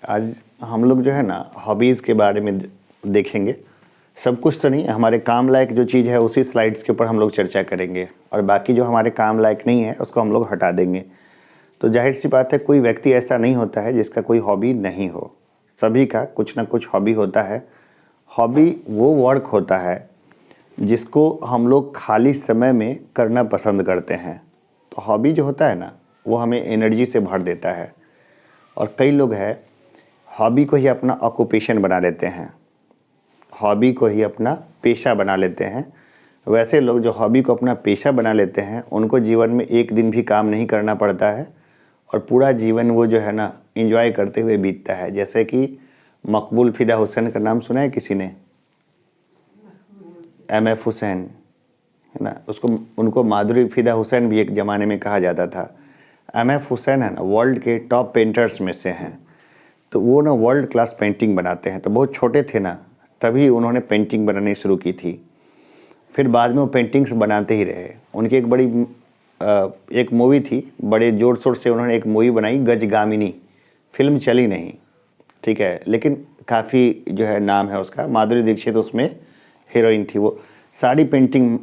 आज हम लोग जो है ना हॉबीज़ के बारे में देखेंगे। सब कुछ तो नहीं, हमारे काम लायक जो चीज़ है उसी स्लाइड्स के ऊपर हम लोग चर्चा करेंगे और बाकी जो हमारे काम लायक नहीं है उसको हम लोग हटा देंगे। तो जाहिर सी बात है, कोई व्यक्ति ऐसा नहीं होता है जिसका कोई हॉबी नहीं हो। सभी का कुछ ना कुछ हॉबी होता है। हॉबी वो वर्क होता है जिसको हम लोग खाली समय में करना पसंद करते हैं। तो हॉबी जो होता है ना, वो हमें एनर्जी से भर देता है। और कई लोग हैं हॉबी को ही अपना ऑक्यूपेशन बना लेते हैं, हॉबी को ही अपना पेशा बना लेते हैं। वैसे लोग जो हॉबी को अपना पेशा बना लेते हैं उनको जीवन में एक दिन भी काम नहीं करना पड़ता है और पूरा जीवन वो जो है ना एंजॉय करते हुए बीतता है। जैसे कि मकबूल फ़िदा हुसैन का नाम सुना है किसी ने? MF हुसैन, है ना। उनको माधुरी फ़िदा हुसैन भी एक ज़माने में कहा जाता था। MF हुसैन है ना, वर्ल्ड के टॉप पेंटर्स में से हैं। तो वो ना वर्ल्ड क्लास पेंटिंग बनाते हैं। तो बहुत छोटे थे ना, तभी उन्होंने पेंटिंग बनानी शुरू की थी। फिर बाद में वो पेंटिंग्स बनाते ही रहे। उनकी एक मूवी थी, बड़े जोर शोर से उन्होंने एक मूवी बनाई, गजगामिनी। फिल्म चली नहीं, ठीक है, लेकिन काफ़ी जो है नाम है उसका। माधुरी दीक्षित उसमें हीरोइन थी। वो सारी पेंटिंग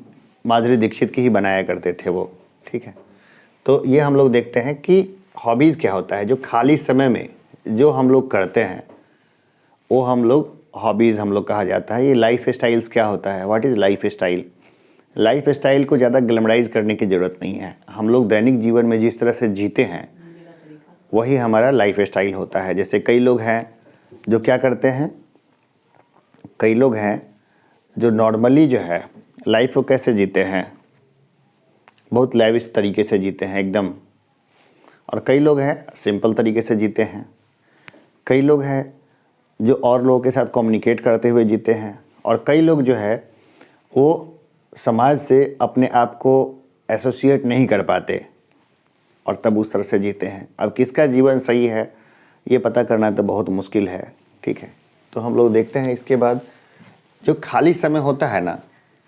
माधुरी दीक्षित की ही बनाया करते थे वो, ठीक है। तो ये हम लोग देखते हैं कि हॉबीज़ क्या होता है। जो खाली समय में जो हम लोग करते हैं वो हम लोग हॉबीज़ हम लोग कहा जाता है। ये लाइफ स्टाइल्स क्या होता है, what is life style? Life style को ज़्यादा ग्लैमराइज करने की ज़रूरत नहीं है। हम लोग दैनिक जीवन में जिस तरह से जीते हैं वही हमारा लाइफ स्टाइल होता है। जैसे कई लोग हैं जो क्या करते हैं, कई लोग हैं जो नॉर्मली जो है लाइफ को कैसे जीते हैं, बहुत लैविश तरीके से जीते हैं एकदम। और कई लोग हैं सिंपल तरीके से जीते हैं। कई लोग हैं जो और लोगों के साथ कम्युनिकेट करते हुए जीते हैं। और कई लोग जो है वो समाज से अपने आप को एसोसिएट नहीं कर पाते और तब उस तरह से जीते हैं। अब किसका जीवन सही है ये पता करना तो बहुत मुश्किल है, ठीक है। तो हम लोग देखते हैं इसके बाद जो खाली समय होता है ना,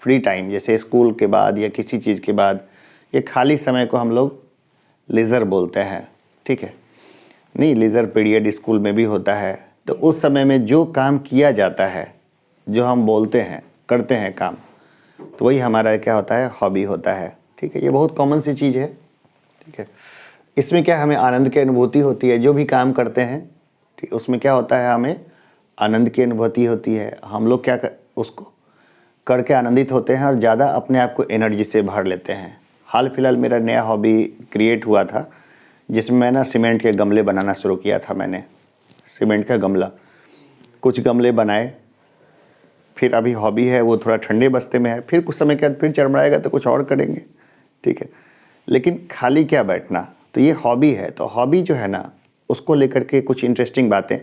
फ्री टाइम, जैसे स्कूल के बाद या किसी चीज़ के बाद, ये खाली समय को हम लोग लीज़र बोलते हैं, ठीक है। नहीं, लीज़र पीरियड स्कूल में भी होता है। तो उस समय में जो काम किया जाता है, जो हम बोलते हैं, करते हैं काम, तो वही हमारा क्या होता है, हॉबी होता है, ठीक है। ये बहुत कॉमन सी चीज़ है, ठीक है। इसमें क्या हमें आनंद की अनुभूति होती है। जो भी काम करते हैं, ठीक, उसमें क्या होता है, हमें आनंद की अनुभूति होती है। हम लोग उसको करके आनंदित होते हैं और ज़्यादा अपने आप को एनर्जी से भर लेते हैं। हाल फिलहाल मेरा नया हॉबी क्रिएट हुआ था जिसमें मैं ना सीमेंट के गमले बनाना शुरू किया था। मैंने सीमेंट का गमला, कुछ गमले बनाए। फिर अभी हॉबी है वो थोड़ा ठंडे बस्ते में है, फिर कुछ समय के बाद फिर चरमराएगा तो कुछ और करेंगे, ठीक है। लेकिन खाली क्या बैठना, तो ये हॉबी है। तो हॉबी जो है ना उसको लेकर के कुछ इंटरेस्टिंग बातें।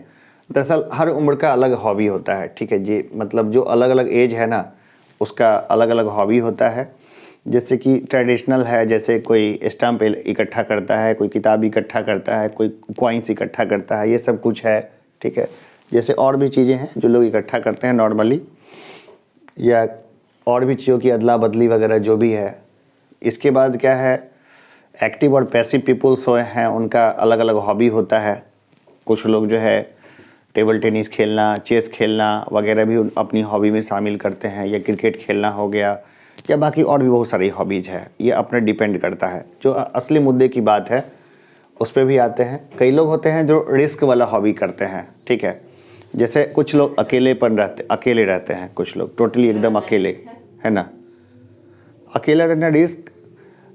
दरअसल हर उम्र का अलग हॉबी होता है, ठीक है जी। मतलब जो अलग अलग एज है ना उसका अलग अलग हॉबी होता है। जैसे कि ट्रेडिशनल है, जैसे कोई स्टैम्प इकट्ठा करता है, कोई किताब इकट्ठा करता है, कोई कॉइन्स इकट्ठा करता है, ये सब कुछ है, ठीक है। जैसे और भी चीज़ें हैं जो लोग इकट्ठा करते हैं नॉर्मली, या और भी चीज़ों की अदला बदली वगैरह जो भी है। इसके बाद क्या है, एक्टिव और पैसिव पीपल्स हैं, उनका अलग अलग हॉबी होता है। कुछ लोग जो है टेबल टेनिस खेलना, चेस खेलना वगैरह भी अपनी हॉबी में शामिल करते हैं, या क्रिकेट खेलना हो गया, या बाकी और भी बहुत सारी हॉबीज़ है। ये अपने डिपेंड करता है। जो असली मुद्दे की बात है उस पर भी आते हैं। कई लोग होते हैं जो रिस्क वाला हॉबी करते हैं, ठीक है। जैसे कुछ लोग अकेले रहते हैं, कुछ लोग टोटली एकदम अकेले, है ना। अकेला रहना रिस्क,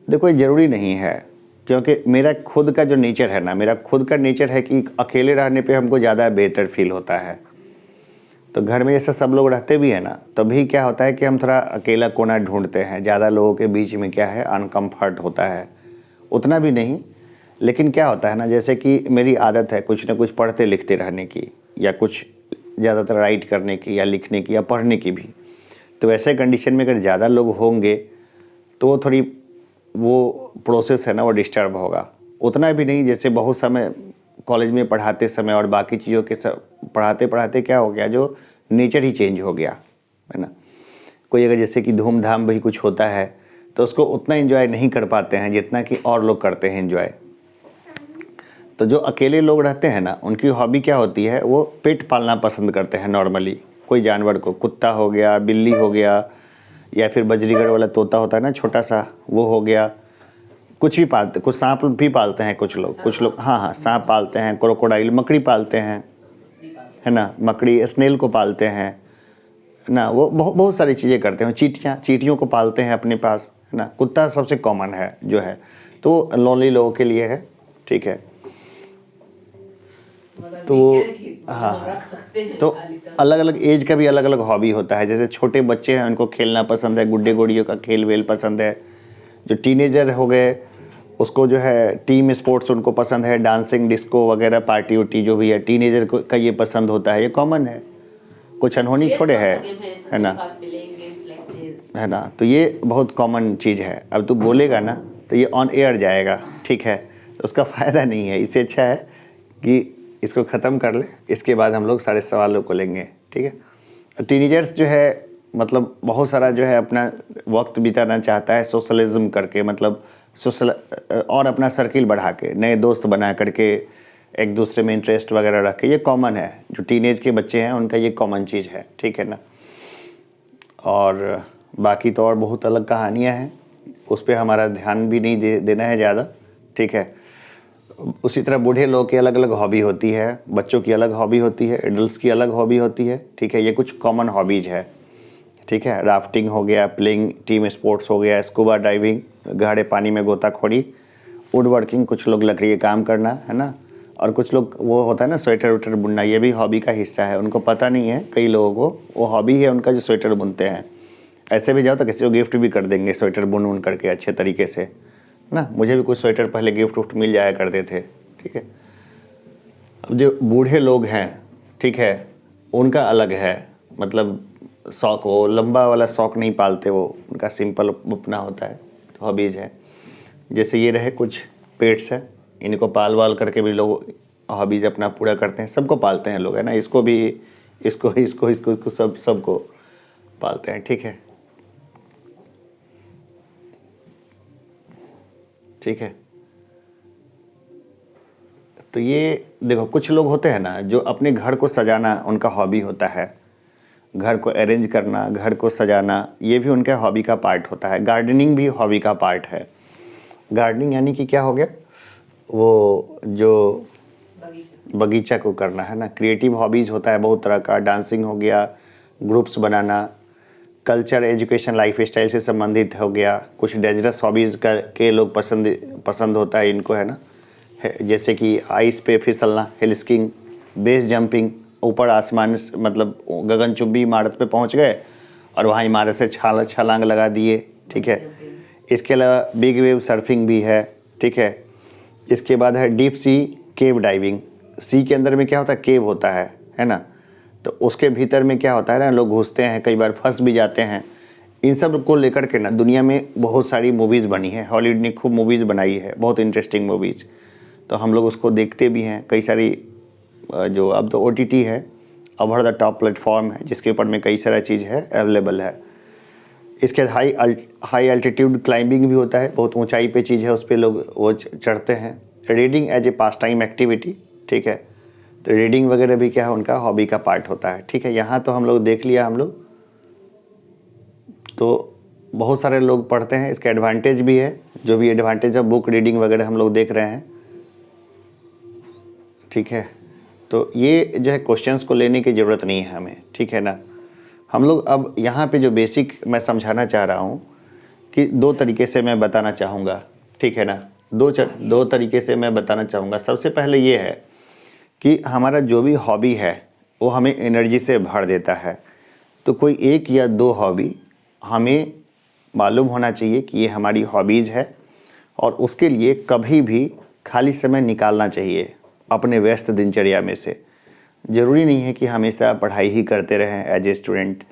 देखो ये ज़रूरी नहीं है, क्योंकि मेरा खुद का जो नेचर है ना, मेरा खुद का नेचर है कि अकेले रहने पे हमको ज़्यादा बेहतर फील होता है। तो घर में जैसे सब लोग रहते भी हैं ना, तभी क्या होता है कि हम थोड़ा अकेला कोना ढूंढते हैं। ज़्यादा लोगों के बीच में क्या है, अनकम्फर्ट होता है। उतना भी नहीं, लेकिन क्या होता है ना, जैसे कि मेरी आदत है कुछ ना कुछ पढ़ते लिखते रहने की, या कुछ ज़्यादातर राइट करने की या लिखने की या पढ़ने की भी। तो वैसे कंडीशन में अगर ज़्यादा लोग होंगे तो वो थोड़ी वो प्रोसेस है ना वो डिस्टर्ब होगा। उतना भी नहीं, जैसे बहुत समय कॉलेज में पढ़ाते समय और बाकी चीज़ों के सब पढ़ाते पढ़ाते क्या हो गया, जो नेचर ही चेंज हो गया, है ना। कोई अगर जैसे कि धूमधाम भी कुछ होता है तो उसको उतना एंजॉय नहीं कर पाते हैं जितना कि और लोग करते हैं एंजॉय। तो जो अकेले लोग रहते हैं ना, उनकी हॉबी क्या होती है, वो पेट पालना पसंद करते हैं नॉर्मली। कोई जानवर को, कुत्ता हो गया, बिल्ली हो गया, या फिर बजरीगढ़ वाला तोता होता है ना छोटा सा, वो हो गया। कुछ भी पालते, कुछ सांप भी पालते हैं कुछ लोग, हाँ हाँ, सांप पालते हैं, क्रोकोडाइल, मकड़ी पालते हैं, है ना, मकड़ी, स्नेल को पालते हैं ना। वो बहुत सारी चीज़ें करते हैं। चींटियों को पालते हैं अपने पास, है ना। कुत्ता सबसे कॉमन है जो है, तो लोनली लोगों के लिए है, ठीक है। तो हाँ, तो अलग अलग एज का भी अलग अलग हॉबी होता है। जैसे छोटे बच्चे हैं, उनको खेलना पसंद है, गुड्डे गुड़ियों का खेल वेल पसंद है। जो टीनेजर हो गए, उसको जो है टीम स्पोर्ट्स उनको पसंद है, डांसिंग, डिस्को वगैरह, पार्टी उर्टी जो भी है, टीनेजर को का ये पसंद होता है, ये कॉमन है, कुछ अनहोनी थोड़े है ना, है ना। तो ये बहुत कॉमन चीज़ है। अब तू बोलेगा ना तो ये ऑन एयर जाएगा, ठीक है, तो उसका फ़ायदा नहीं है। इससे अच्छा है कि इसको ख़त्म कर ले, इसके बाद हम लोग सारे सवालों को लेंगे, ठीक है। टीनेजर्स जो है, मतलब बहुत सारा जो है अपना वक्त बिताना चाहता है सोशलिज्म करके, मतलब सोशल, और अपना सर्किल बढ़ा के, नए दोस्त बना करके, एक दूसरे में इंटरेस्ट वगैरह रख के। ये कॉमन है, जो टीनेज के बच्चे हैं उनका ये कॉमन चीज़ है, ठीक है ना। और बाकी तो और बहुत अलग कहानियाँ हैं, उस पर हमारा ध्यान भी नहीं देना है ज़्यादा, ठीक है। उसी तरह बूढ़े लोगों की अलग अलग हॉबी होती है, बच्चों की अलग हॉबी होती है, एडल्ट्स की अलग हॉबी होती है, ठीक है। ये कुछ कॉमन हॉबीज़ है, ठीक है। राफ्टिंग हो गया, प्लेइंग टीम स्पोर्ट्स हो गया, स्कूबा डाइविंग, गहरे पानी में गोताखोरी, वुड वर्किंग, कुछ लोग लकड़ी का काम करना, है ना। और कुछ लोग, वो होता है ना स्वेटर वेटर बुनना, ये भी हॉबी का हिस्सा है। उनको पता नहीं है, कई लोगों को वो हॉबी है उनका, जो स्वेटर बुनते हैं। ऐसे भी जाओ तो किसी को गिफ्ट भी कर देंगे स्वेटर बुन करके अच्छे तरीके से ना। मुझे भी कुछ स्वेटर पहले गिफ्ट मिल जाया करते थे, ठीक है। अब जो बूढ़े लोग हैं, ठीक है, उनका अलग है, मतलब शौक, वो लंबा वाला शौक नहीं पालते, वो उनका सिंपल अपना होता है, तो हॉबीज़ है। जैसे ये रहे कुछ पेट्स है, इनको पाल वाल करके भी लोग हॉबीज़ अपना पूरा करते हैं। सबको पालते हैं लोग, है ना। इसको भी, इसको सबको पालते हैं, ठीक है, ठीक है। तो ये देखो, कुछ लोग होते हैं ना जो अपने घर को सजाना उनका हॉबी होता है, घर को अरेंज करना, घर को सजाना, ये भी उनका हॉबी का पार्ट होता है। गार्डनिंग भी हॉबी का पार्ट है। गार्डनिंग यानी कि क्या हो गया, वो जो बगीचा को करना, है ना। क्रिएटिव हॉबीज़ होता है बहुत तरह का, डांसिंग हो गया, ग्रुप्स बनाना, कल्चर, एजुकेशन, लाइफ स्टाइल से संबंधित हो गया। कुछ डेंजरस हॉबीज़ के लोग पसंद होता है इनको, है ना। जैसे कि आइस पे फिसलना, हिल स्कीइंग, बेस जंपिंग, ऊपर आसमान, मतलब गगनचुंबी इमारत पे पहुंच गए और वहाँ इमारत से छलांग लगा दिए, ठीक है। इसके अलावा बिग वेव सर्फिंग भी है, ठीक है। इसके बाद है डीप सी केव डाइविंग। सी के अंदर में क्या होता है, केव होता है ना। तो उसके भीतर में क्या होता है ना, लोग घुसते हैं, कई बार फंस भी जाते हैं। इन सब को लेकर के ना दुनिया में बहुत सारी मूवीज़ बनी है, हॉलीवुड ने खूब मूवीज़ बनाई है, बहुत इंटरेस्टिंग मूवीज़। तो हम लोग उसको देखते भी हैं। कई सारी जो अब तो OTT है, ओवर द टॉप प्लेटफॉर्म है, जिसके ऊपर में कई सारा चीज़ है, अवेलेबल है। इसके हाई अल्टीट्यूड क्लाइंबिंग भी होता है, बहुत ऊंचाई पे चीज़ है, उस पर लोग वो चढ़ते हैं। Reading as a pastime activity, ठीक है। तो रीडिंग वगैरह भी क्या है, उनका हॉबी का पार्ट होता है, ठीक है। यहाँ तो हम लोग देख लिया, हम लोग तो बहुत सारे लोग पढ़ते हैं। इसका एडवांटेज भी है, जो भी एडवांटेज है, बुक रीडिंग वगैरह हम लोग देख रहे हैं, ठीक है। तो ये जो है क्वेश्चंस को लेने की ज़रूरत नहीं है हमें, ठीक है ना। हम लोग अब यहाँ पे जो बेसिक मैं समझाना चाह रहा हूँ कि दो तरीके से मैं बताना चाहूँगा, ठीक है ना। दो तरीके से मैं बताना चाहूँगा। सबसे पहले ये है कि हमारा जो भी हॉबी है वो हमें एनर्जी से भर देता है। तो कोई एक या दो हॉबी हमें मालूम होना चाहिए कि ये हमारी हॉबीज़ है, और उसके लिए कभी भी खाली समय निकालना चाहिए अपने व्यस्त दिनचर्या में से। ज़रूरी नहीं है कि हमेशा पढ़ाई ही करते रहें एज ए स्टूडेंट,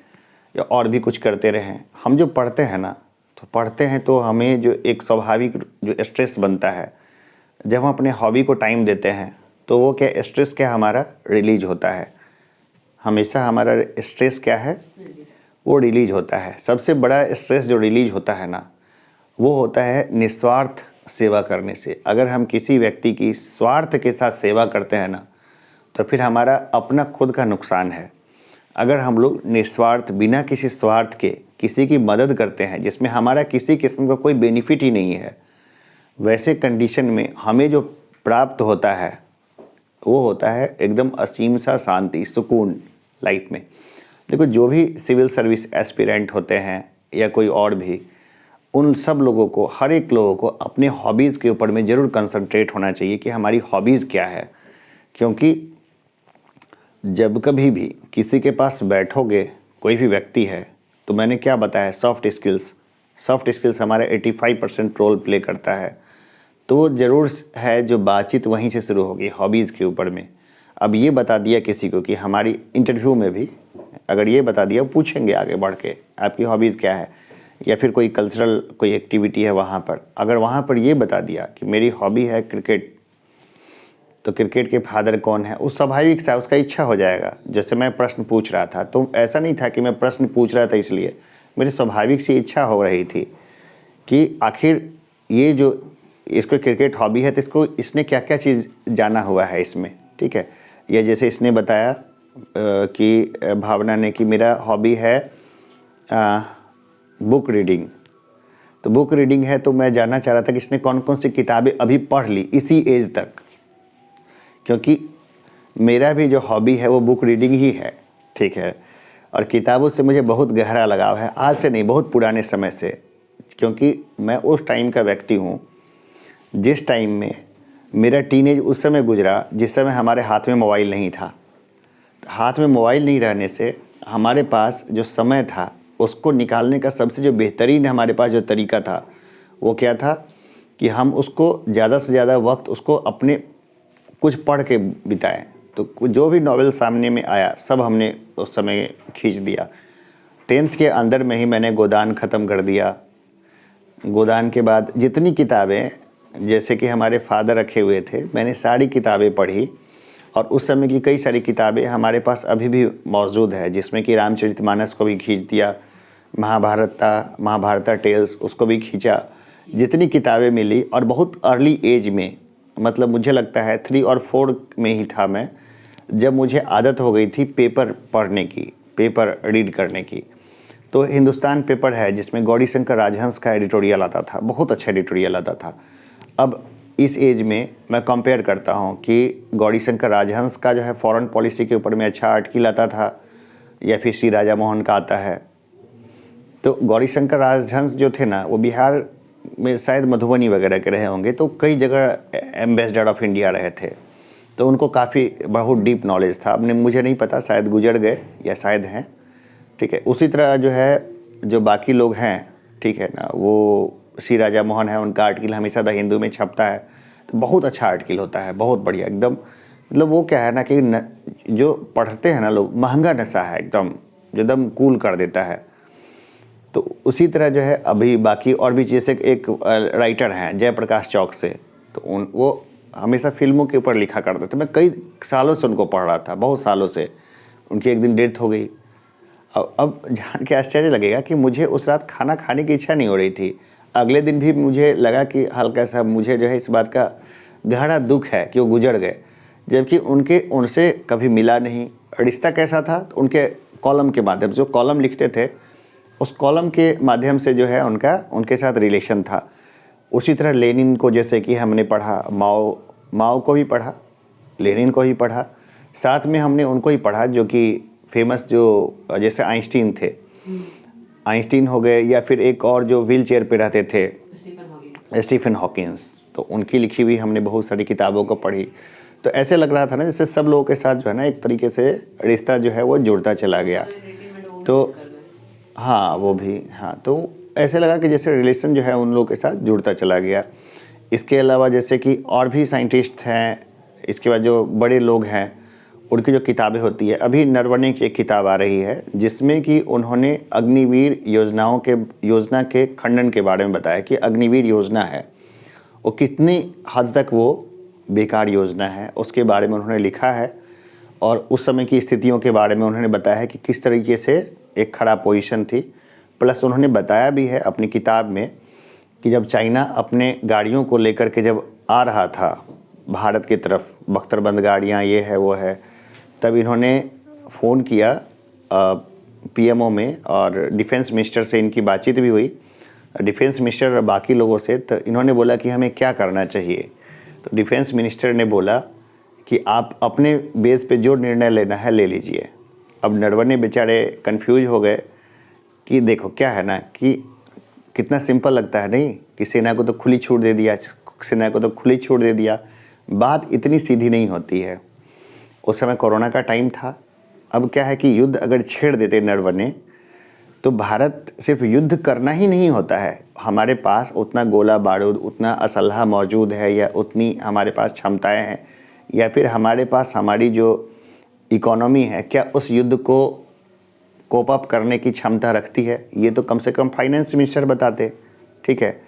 या और भी कुछ करते रहें। हम जो पढ़ते हैं ना, तो पढ़ते हैं तो हमें जो एक स्वाभाविक जो स्ट्रेस बनता है, जब हम अपने हॉबी को टाइम देते हैं तो वो क्या, स्ट्रेस क्या हमारा रिलीज होता है। हमेशा हमारा स्ट्रेस क्या है, वो रिलीज होता है। सबसे बड़ा स्ट्रेस जो रिलीज होता है ना, वो होता है निस्वार्थ सेवा करने से। अगर हम किसी व्यक्ति की स्वार्थ के साथ सेवा करते हैं ना, तो फिर हमारा अपना खुद का नुकसान है। अगर हम लोग निस्वार्थ बिना किसी स्वार्थ के किसी की मदद करते हैं जिसमें हमारा किसी किस्म का कोई बेनिफिट ही नहीं है, वैसे कंडीशन में हमें जो प्राप्त होता है वो होता है एकदम असीम सा शांति, सुकून लाइफ में। देखो, जो भी सिविल सर्विस एस्पिरेंट होते हैं या कोई और भी, उन सब लोगों को, हर एक लोगों को अपने हॉबीज़ के ऊपर में ज़रूर कंसंट्रेट होना चाहिए कि हमारी हॉबीज़ क्या है। क्योंकि जब कभी भी किसी के पास बैठोगे, कोई भी व्यक्ति है, तो मैंने क्या बताया, सॉफ्ट स्किल्स हमारा 85% रोल प्ले करता है। तो ज़रूर है जो बातचीत वहीं से शुरू होगी, हॉबीज़ के ऊपर में। अब ये बता दिया किसी को कि हमारी इंटरव्यू में भी अगर ये बता दिया, पूछेंगे आगे बढ़ के आपकी हॉबीज़ क्या है, या फिर कोई कल्चरल कोई एक्टिविटी है वहाँ पर, अगर वहाँ पर ये बता दिया कि मेरी हॉबी है क्रिकेट, तो क्रिकेट के फादर कौन है, उस स्वाभाविक सा उसका इच्छा हो जाएगा। जैसे मैं प्रश्न पूछ रहा था, तो ऐसा नहीं था कि मैं प्रश्न पूछ रहा था इसलिए, मेरी स्वाभाविक सी इच्छा हो रही थी कि आखिर ये जो इसको क्रिकेट हॉबी है, तो इसने क्या क्या चीज़ जाना हुआ है इसमें, ठीक है। या जैसे इसने बताया कि भावना ने कि मेरा हॉबी है बुक रीडिंग, तो बुक रीडिंग है, तो मैं जानना चाह रहा था कि इसने कौन कौन सी किताबें अभी पढ़ ली इसी एज तक, क्योंकि मेरा भी जो हॉबी है वो बुक रीडिंग ही है, ठीक है। और किताबों से मुझे बहुत गहरा लगाव है, आज से नहीं, बहुत पुराने समय से, क्योंकि मैं उस टाइम का व्यक्ति हूँ जिस टाइम में मेरा टीनेज उस समय गुजरा जिस समय हमारे हाथ में मोबाइल नहीं था। हाथ में मोबाइल नहीं रहने से हमारे पास जो समय था उसको निकालने का सबसे जो बेहतरीन हमारे पास जो तरीका था वो क्या था कि हम उसको ज़्यादा से ज़्यादा वक्त उसको अपने कुछ पढ़ के बिताएं। तो जो भी नॉवेल सामने में आया सब हमने उस समय खींच दिया। 10th के अंदर में ही मैंने गोदान ख़त्म कर दिया। गोदान के बाद जितनी किताबें जैसे कि हमारे फादर रखे हुए थे, मैंने सारी किताबें पढ़ी, और उस समय की कई सारी किताबें हमारे पास अभी भी मौजूद है, जिसमें कि रामचरितमानस को भी खींच दिया, महाभारता टेल्स उसको भी खींचा, जितनी किताबें मिली। और बहुत अर्ली एज में, मतलब मुझे लगता है 3 और 4 में ही था मैं, जब मुझे आदत हो गई थी पेपर पढ़ने की, पेपर रीड करने की। तो हिंदुस्तान पेपर है जिसमें गौरीशंकर राजहंस का एडिटोरियल आता था, बहुत अच्छा एडिटोरियल आता था। अब इस एज में मैं कंपेयर करता हूँ कि गौरीशंकर राजहंस का जो है फॉरेन पॉलिसी के ऊपर में अच्छा आर्टिकल आता था, या फिर श्री राजा मोहन का आता है। तो गौरीशंकर राजहंस जो थे ना, वो बिहार में शायद मधुबनी वगैरह के रहे होंगे, तो कई जगह एम्बेसडर ऑफ इंडिया रहे थे, तो उनको काफ़ी बहुत डीप नॉलेज था। अपने मुझे नहीं पता, शायद गुजर गए या शायद हैं, ठीक है। उसी तरह जो है जो बाकी लोग हैं, ठीक है ना, वो श्री राजा मोहन है, उनका आर्टिकल हमेशा द हिंदू में छपता है, तो बहुत अच्छा आर्टिकल होता है, बहुत बढ़िया एकदम। मतलब वो क्या है ना कि जो पढ़ते हैं ना लोग, महंगा नशा है एकदम, जो एकदम कूल कर देता है। तो उसी तरह जो है अभी बाकी और भी, जैसे एक राइटर हैं जयप्रकाश चौक से, तो वो हमेशा फिल्मों के ऊपर लिखा करते थे। मैं कई सालों से उनको पढ़ रहा था, बहुत सालों से। उनकी एक दिन डेथ हो गई। अब जान के आश्चर्य लगेगा कि मुझे उस रात खाना खाने की इच्छा नहीं हो रही थी। अगले दिन भी मुझे लगा कि हल्का सा मुझे जो है इस बात का गहरा दुख है कि वो गुजर गए, जबकि उनसे कभी मिला नहीं। रिश्ता कैसा था, तो उनके कॉलम के माध्यम से, जो कॉलम लिखते थे उस कॉलम के माध्यम से जो है उनके साथ रिलेशन था। उसी तरह लेनिन को जैसे कि हमने पढ़ा, माओ को भी पढ़ा, लेनिन को ही पढ़ा, साथ में हमने उनको ही पढ़ा जो कि फेमस, जो जैसे आइंस्टीन थे, आइंस्टीन हो गए, या फिर एक और जो व्हील चेयर पे रहते थे, स्टीफन हॉकिंस, तो उनकी लिखी हुई हमने बहुत सारी किताबों को पढ़ी। तो ऐसे लग रहा था ना जैसे सब लोगों के साथ जो है ना एक तरीके से रिश्ता जो है वो जुड़ता चला गया। तो हाँ, वो भी, हाँ, तो ऐसे लगा कि जैसे रिलेशन जो है उन लोगों के साथ जुड़ता चला गया। इसके अलावा जैसे कि और भी साइंटिस्ट हैं, इसके बाद जो बड़े लोग हैं उनकी जो किताबें होती है, अभी नरवणे की एक किताब आ रही है जिसमें कि उन्होंने अग्निवीर योजना के खंडन के बारे में बताया कि अग्निवीर योजना है वो कितनी हद तक वो बेकार योजना है, उसके बारे में उन्होंने लिखा है। और उस समय की स्थितियों के बारे में उन्होंने बताया है कि किस तरीके से एक खराब पोजीशन थी। प्लस उन्होंने बताया भी है अपनी किताब में कि जब चाइना अपने गाड़ियों को लेकर के जब आ रहा था भारत की तरफ, बख्तरबंद गाड़ियाँ ये है वो है, तब इन्होंने फ़ोन किया पीएमओ में और डिफेंस मिनिस्टर से इनकी बातचीत भी हुई, डिफेंस मिनिस्टर और बाकी लोगों से। तो इन्होंने बोला कि हमें क्या करना चाहिए। तो डिफेंस मिनिस्टर ने बोला कि आप अपने बेस पे जो निर्णय लेना है ले लीजिए। अब नरवणे बेचारे कंफ्यूज हो गए कि देखो क्या है ना कि कितना सिंपल लगता है नहीं कि सेना को तो खुली छूट दे दिया, सेना को तो खुली छूट दे दिया। बात इतनी सीधी नहीं होती है। उस समय कोरोना का टाइम था। अब क्या है कि युद्ध अगर छेड़ देते नरवणे तो भारत सिर्फ युद्ध करना ही नहीं होता है, हमारे पास उतना गोला बारूद, उतना असलहा मौजूद है या उतनी हमारे पास क्षमताएं हैं या फिर हमारे पास हमारी जो इकोनॉमी है क्या उस युद्ध को कोप अप करने की क्षमता रखती है, ये तो कम से कम फाइनेंस मिनिस्टर बताते। ठीक है,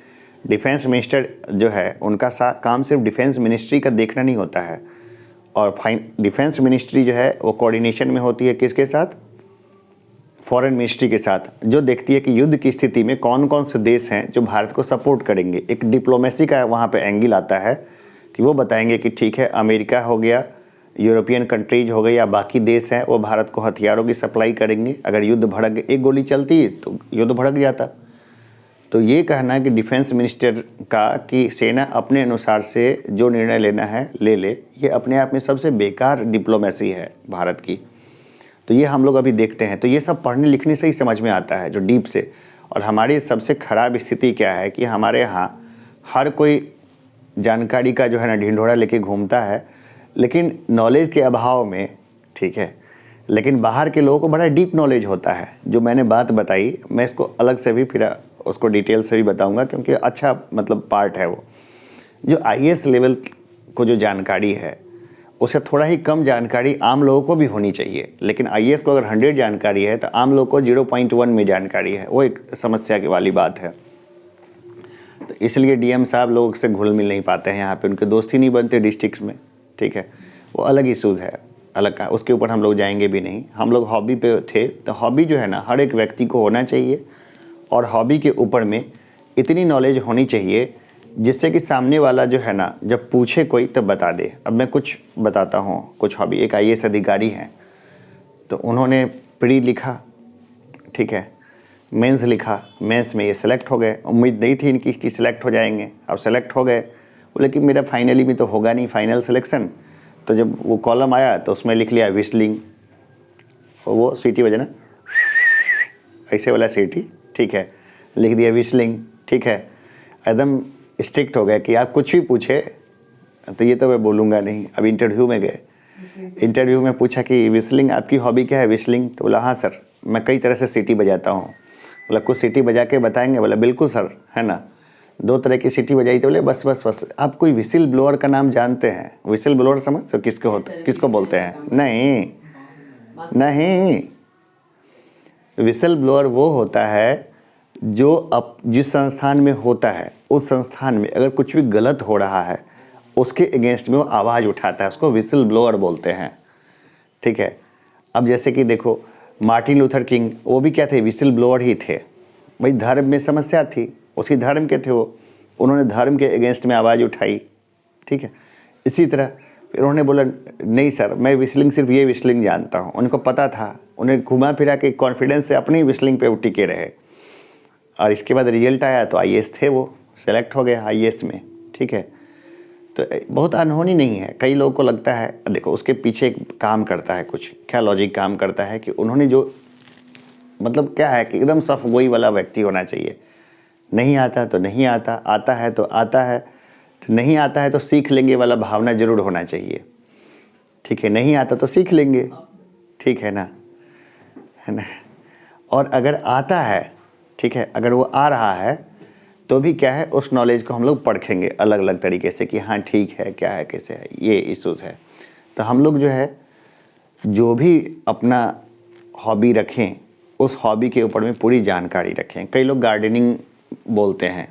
डिफेंस मिनिस्टर जो है उनका काम सिर्फ डिफेंस मिनिस्ट्री का देखना नहीं होता है, और डिफेंस मिनिस्ट्री जो है वो कोऑर्डिनेशन में होती है किसके साथ, फॉरेन मिनिस्ट्री के साथ, जो देखती है कि युद्ध की स्थिति में कौन कौन से देश हैं जो भारत को सपोर्ट करेंगे। एक डिप्लोमेसी का वहाँ पे एंगल आता है कि वो बताएंगे कि ठीक है अमेरिका हो गया, यूरोपियन कंट्रीज हो गई या बाकी देश हैं वो भारत को हथियारों की सप्लाई करेंगे। अगर युद्ध भड़क, एक गोली चलती तो युद्ध भड़क जाता। तो ये कहना है कि डिफेंस मिनिस्टर का कि सेना अपने अनुसार से जो निर्णय लेना है ले ले, ये अपने आप में सबसे बेकार डिप्लोमेसी है भारत की। तो ये हम लोग अभी देखते हैं। तो ये सब पढ़ने लिखने से ही समझ में आता है जो डीप से। और हमारी सबसे ख़राब स्थिति क्या है कि हमारे यहाँ हर कोई जानकारी का जो है ना ढिंढोरा लेके घूमता है, लेकिन नॉलेज के अभाव में, ठीक है, लेकिन बाहर के लोगों को बड़ा डीप नॉलेज होता है। जो मैंने बात बताई मैं इसको अलग से भी फिर उसको डिटेल से भी बताऊंगा क्योंकि अच्छा मतलब पार्ट है वो। जो आईएएस लेवल को जो जानकारी है उससे थोड़ा ही कम जानकारी आम लोगों को भी होनी चाहिए, लेकिन आईएएस को अगर 100 जानकारी है तो आम लोगों को 0.1 में जानकारी है, वो एक समस्या की वाली बात है। तो इसलिए डीएम साहब लोगों से घुल मिल नहीं पाते हैं, यहाँ पे उनके दोस्त ही नहीं बनते डिस्ट्रिक्ट में। ठीक है, वो अलग इशूज़ है, अलग का, उसके ऊपर हम लोग जाएंगे भी नहीं। हम लोग हॉबी पे थे, तो हॉबी जो है ना हर एक व्यक्ति को होना चाहिए, और हॉबी के ऊपर में इतनी नॉलेज होनी चाहिए जिससे कि सामने वाला जो है ना जब पूछे कोई तब बता दे। अब मैं कुछ बताता हूँ, कुछ हॉबी। एक आईएएस अधिकारी हैं, तो उन्होंने प्री लिखा, ठीक है, मेंस लिखा, मेंस में ये सेलेक्ट हो गए। उम्मीद नहीं थी इनकी कि सिलेक्ट हो जाएंगे, अब सेलेक्ट हो गए। बोले कि मेरा फाइनली में तो होगा नहीं फाइनल सिलेक्शन। तो जब वो कॉलम आया तो उसमें लिख लिया विस्लिंग, वो सीटी बजना ऐसे वाला सीटी, ठीक है, लिख दिया विस्लिंग। ठीक है, एकदम स्ट्रिक्ट हो गया कि आप कुछ भी पूछे तो ये तो मैं बोलूँगा नहीं। अब इंटरव्यू में गए, इंटरव्यू में पूछा कि विस्लिंग आपकी हॉबी क्या है, विस्लिंग? तो बोला हाँ सर मैं कई तरह से सीटी बजाता हूँ। बोला कुछ सीटी बजा के बताएंगे? बोला बिल्कुल सर, है ना। 2 तरह की सीटी बजाई। तो बोले बस बस बस। आप कोई विसिल ब्लोअर का नाम जानते हैं? विसिल ब्लोअर समझ तो किसको होता, किसको बोलते हैं? नहीं नहीं, विसिल ब्लोअर वो होता है जो अब जिस संस्थान में होता है उस संस्थान में अगर कुछ भी गलत हो रहा है उसके अगेंस्ट में वो आवाज़ उठाता है, उसको विसिल ब्लोअर बोलते हैं। ठीक है, अब जैसे कि देखो मार्टिन लूथर किंग, वो भी क्या थे, विसिल ब्लोअर ही थे। भाई धर्म में समस्या थी, उसी धर्म के थे वो, उन्होंने धर्म के अगेंस्ट में आवाज़ उठाई। ठीक है, इसी तरह फिर उन्होंने बोला नहीं सर मैं विस्लिंग सिर्फ ये विस्लिंग जानता हूँ। उनको पता था, उन्हें घुमा फिरा के कॉन्फिडेंस से अपनी विस्लिंग पे वो टिके रहे। और इसके बाद रिजल्ट आया तो आईएएस थे, वो सेलेक्ट हो गए आईएएस में। ठीक है, तो बहुत अनहोनी नहीं है। कई लोगों को लगता है, देखो उसके पीछे एक काम करता है, कुछ क्या लॉजिक काम करता है कि उन्होंने जो मतलब क्या है कि एकदम सफ गोई वाला व्यक्ति होना चाहिए। नहीं आता तो नहीं आता, आता है तो आता है, तो नहीं आता है तो सीख लेंगे वाला भावना जरूर होना चाहिए। ठीक है, नहीं आता तो सीख लेंगे, ठीक है ना, है ना। और अगर आता है, ठीक है, अगर वो आ रहा है तो भी क्या है उस नॉलेज को हम लोग परखेंगे अलग अलग तरीके से कि हाँ ठीक है, क्या है, कैसे है, ये इश्यूज़ है। तो हम लोग जो है जो भी अपना हॉबी रखें उस हॉबी के ऊपर में पूरी जानकारी रखें। कई लोग गार्डनिंग बोलते हैं,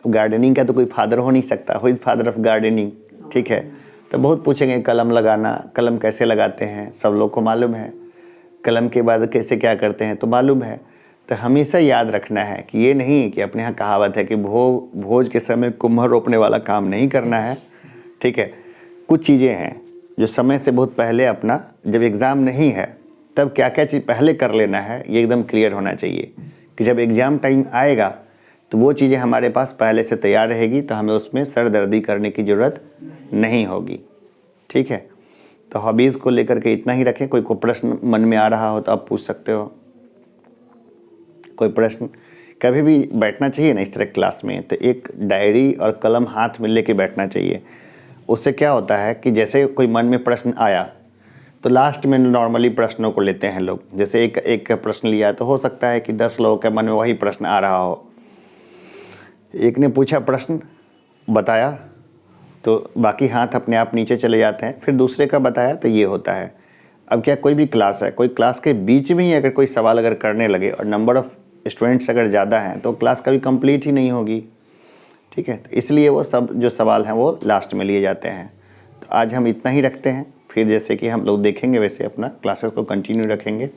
गार्डनिंग का तो कोई फादर हो नहीं सकता, who is father of gardening. ठीक है, तो बहुत पूछेंगे कलम लगाना, कलम कैसे लगाते हैं, सब लोग को मालूम है। कलम के बाद कैसे क्या करते हैं तो मालूम है। तो हमेशा याद रखना है कि ये नहीं कि अपने यहाँ कहावत है कि भोज के समय कुम्हार रोपने वाला काम नहीं करना है, ठीक है। कुछ चीज़ें हैं जो समय से बहुत पहले अपना, जब एग्ज़ाम नहीं है तब क्या क्या चीज़ पहले कर लेना है, ये एकदम क्लियर होना चाहिए कि जब एग्ज़ाम टाइम आएगा तो वो चीज़ें हमारे पास पहले से तैयार रहेगी, तो हमें उसमें सरदर्दी करने की ज़रूरत नहीं होगी, ठीक है। तो हॉबीज़ को लेकर के इतना ही रखें। कोई प्रश्न मन में आ रहा हो तो आप पूछ सकते हो, कोई प्रश्न। कभी भी बैठना चाहिए ना इस तरह क्लास में, तो एक डायरी और कलम हाथ में लेके बैठना चाहिए। उससे क्या होता है कि जैसे कोई मन में प्रश्न आया तो लास्ट में नॉर्मली प्रश्नों को लेते हैं लोग। जैसे एक प्रश्न लिया तो हो सकता है कि 10 लोगों के मन में वही प्रश्न आ रहा हो। एक ने पूछा, प्रश्न बताया, तो बाकी हाथ अपने आप नीचे चले जाते हैं। फिर दूसरे का बताया, तो ये होता है। अब क्या कोई भी क्लास है, कोई क्लास के बीच में ही अगर कोई सवाल अगर करने लगे और नंबर ऑफ़ स्टूडेंट्स अगर ज़्यादा हैं तो क्लास कभी कंप्लीट ही नहीं होगी, ठीक है। तो इसलिए वो सब जो सवाल हैं वो लास्ट में लिए जाते हैं। तो आज हम इतना ही रखते हैं, फिर जैसे कि हम लोग देखेंगे वैसे अपना क्लासेस को कंटिन्यू रखेंगे।